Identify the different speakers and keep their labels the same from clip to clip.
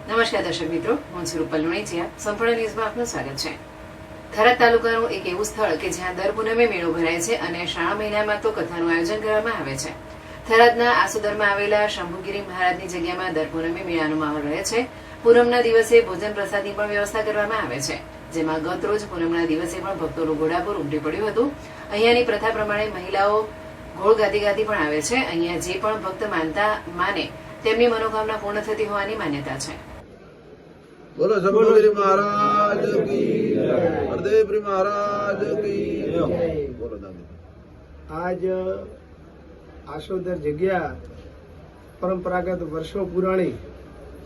Speaker 1: નમસ્કાર દર્શક મિત્રો, હું છું રૂપલ લુણીચિયા. સંપૂર્ણ ન્યૂઝમાં આપનું સ્વાગત છે. થરાદ તાલુકાનું એક એવું સ્થળ કે જ્યાં દર પૂનમે મેળો ભરાય છે અને શ્રાવણ મહિનામાં તો કથાનું આયોજન કરવામાં આવે છે. થરાદના આસુદરમાં આવેલા શંભુગીરી મહારાજની જગ્યામાં દર પૂનમે મેળાનો માહોલ રહે છે. પૂનમના દિવસે ભોજન પ્રસાદની પણ વ્યવસ્થા કરવામાં આવે છે, જેમાં ગત રોજ પૂનમના દિવસે પણ ભક્તોનું ઘોડાપુર ઉમટી પડ્યું હતું. અહીંયાની પ્રથા પ્રમાણે મહિલાઓ ઘોડ ગાતી ગાતી પણ આવે છે. અહીંયા જે પણ ભક્ત માને તેમની મનોકામના પૂર્ણ થતી હોવાની માન્યતા છે.
Speaker 2: બોલો શંભુગીરી મહારાજ કી જય, હરદેવપુરી મહારાજ કી જય. બોલો દાદી.
Speaker 3: આજ આસોદર જગ્યા પરંપરાગત વર્ષો પુરાણી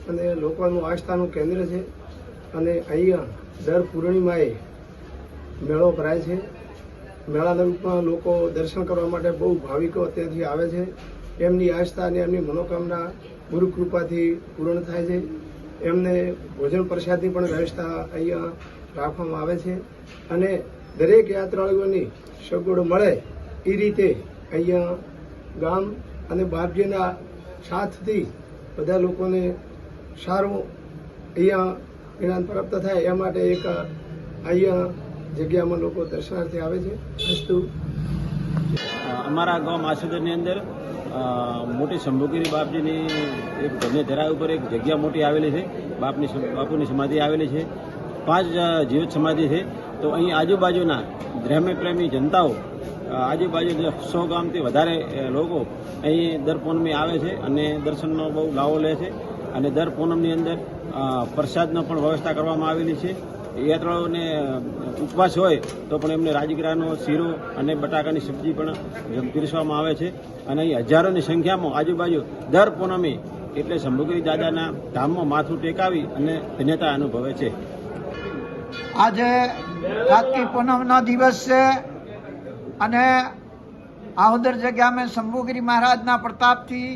Speaker 3: અને લોકોનું આસ્થાનું કેન્દ્ર છે અને અહીંયા દર પૂર્ણિમાએ મેળો ભરાય છે. મેળાના રૂપમાં લોકો દર્શન કરવા માટે બહુ ભાવિકો ત્યાંથી આવે છે. એમની આસ્થા અને એમની મનોકામના ગુરુ કૃપાથી પૂર્ણ થાય છે. એમને ભોજન પ્રસાદની પણ વ્યવસ્થા અહીંયા રાખવામાં આવે છે અને દરેક યાત્રાળુઓની સગવડ મળે એ રીતે અહીંયા ગામ અને બાપજીના સાથથી બધા લોકોને સારું અહીંયા જ્ઞાન પ્રાપ્ત થાય એ માટે એક અહીંયા જગ્યામાં લોકો દર્શનાર્થે આવે છે. અસ્તુ.
Speaker 4: અમારા ગામ આસુદરની અંદર મોટી શંભુગીરી બાપજીની એક ધન્ય ધરા ઉપર એક જગ્યા મોટી આવેલી છે. બાપુની સમાધિ આવેલી છે. 5 જીવિત સમાધિ છે. તો અહીં આજુબાજુના ધર્મપ્રેમી જનતાઓ આજુબાજુ 100 ગામથી વધારે લોકો અહીં દર પૂનમે આવે છે અને દર્શનનો બહુ લાવો લે છે. અને દર પૂનમની અંદર પ્રસાદનો પણ વ્યવસ્થા કરવામાં આવેલી છે. યાત્રાળુઓને ઉપવાસ હોય તો પણ એમને રાજગરાનો શીરો અને બટાકાની સબ્જી પણ પીરસવામાં આવે છે. અને અહીં હજારોની સંખ્યામાં આજુબાજુ દર પૂનમે એટલે શંભુગીરી દાદાના ધામમાં માથું ટેકાવી અને ધન્યતા અનુભવે છે.
Speaker 5: આજે કાર્તિક પૂનમનો દિવસ છે અને આહોદર જગ્યામાં શંભુગીરી મહારાજના પ્રતાપથી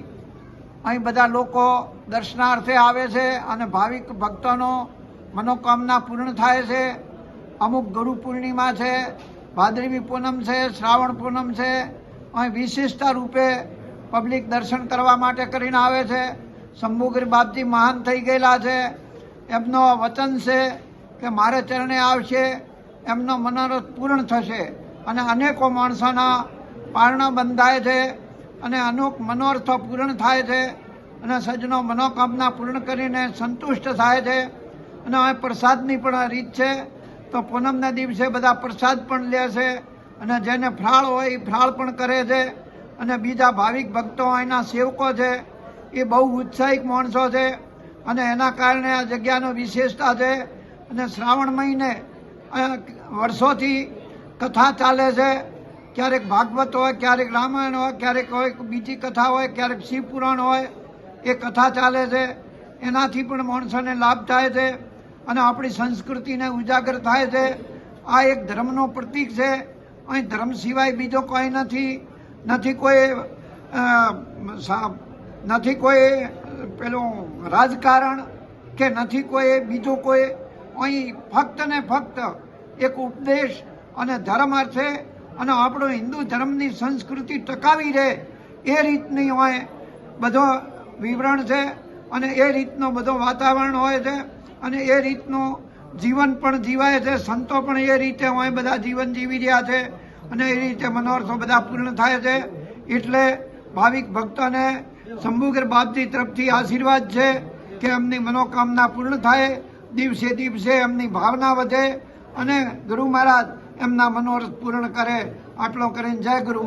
Speaker 5: અહીં બધા લોકો દર્શનાર્થે આવે છે અને ભાવિક ભક્તોનો મનોકામના પૂર્ણ થાય છે. અમુક ગુરુ પૂર્ણિમા છે, ભાદરવી પૂનમ છે, શ્રાવણ પૂનમ છે. અહીં વિશિષ્ટ રૂપે પબ્લિક દર્શન કરવા માટે કરીને આવે છે. શંભુગીરી બાપજી મહાન થઈ ગયેલા છે. એમનો વચન છે કે મારે ચરણે આવશે એમનો મનોરથ પૂર્ણ થશે અને અનેકો માણસોના પારણા બંધાય છે અને અનેક મનોરથો પૂર્ણ થાય છે અને સજ્જનો મનોકામના પૂર્ણ કરીને સંતુષ્ટ થાય છે. અને હવે પ્રસાદની પણ રીત છે. તો પૂનમના દિવસે બધા પ્રસાદ પણ લે છે અને જેને ફ્રાળ હોય એ ફ્રાળ પણ કરે છે. અને બીજા ભાવિક ભક્તો અહીંના સેવકો છે એ બહુ ઉત્સાહિક માણસો છે અને એના કારણે આ જગ્યાનો વિશેષતા છે. અને શ્રાવણ મહિને વર્ષોથી કથા ચાલે છે. ક્યારેક ભાગવત હોય, ક્યારેક રામાયણ હોય, ક્યારેક હોય બીજી કથા હોય, ક્યારેક શિવપુરાણ હોય. એ કથા ચાલે છે. એનાથી પણ માણસોને લાભ થાય છે અને આપણી સંસ્કૃતિને ઉજાગર થાય છે. આ એક ધર્મનો પ્રતીક છે. અહીં ધર્મ સિવાય બીજો કોઈ નથી કોઈ પેલું રાજકારણ કે નથી કોઈ બીજું કોઈ. અહીં ફક્ત ને ફક્ત એક ઉપદેશ અને ધર્મ છે અને આપણો હિન્દુ ધર્મની સંસ્કૃતિ ટકાવી રહે એ રીતની હોય બધો વિવરણ છે અને એ રીતનો બધો વાતાવરણ હોય છે અને એ રીતનું જીવન પણ જીવાય છે. સંતો પણ એ રીતે હોય બધા જીવન જીવી રહ્યા છે અને એ રીતે મનોરથો બધા પૂર્ણ થાય છે. એટલે ભાવિક ભક્તોને શંભુગીરી બાપજી તરફથી આશીર્વાદ છે કે એમની મનોકામના પૂર્ણ થાય, દિવસે દિવસે એમની ભાવના વધે અને ગુરુ મહારાજ એમના મનોરથ પૂર્ણ કરે. આટલો કરીને જય ગુરુ.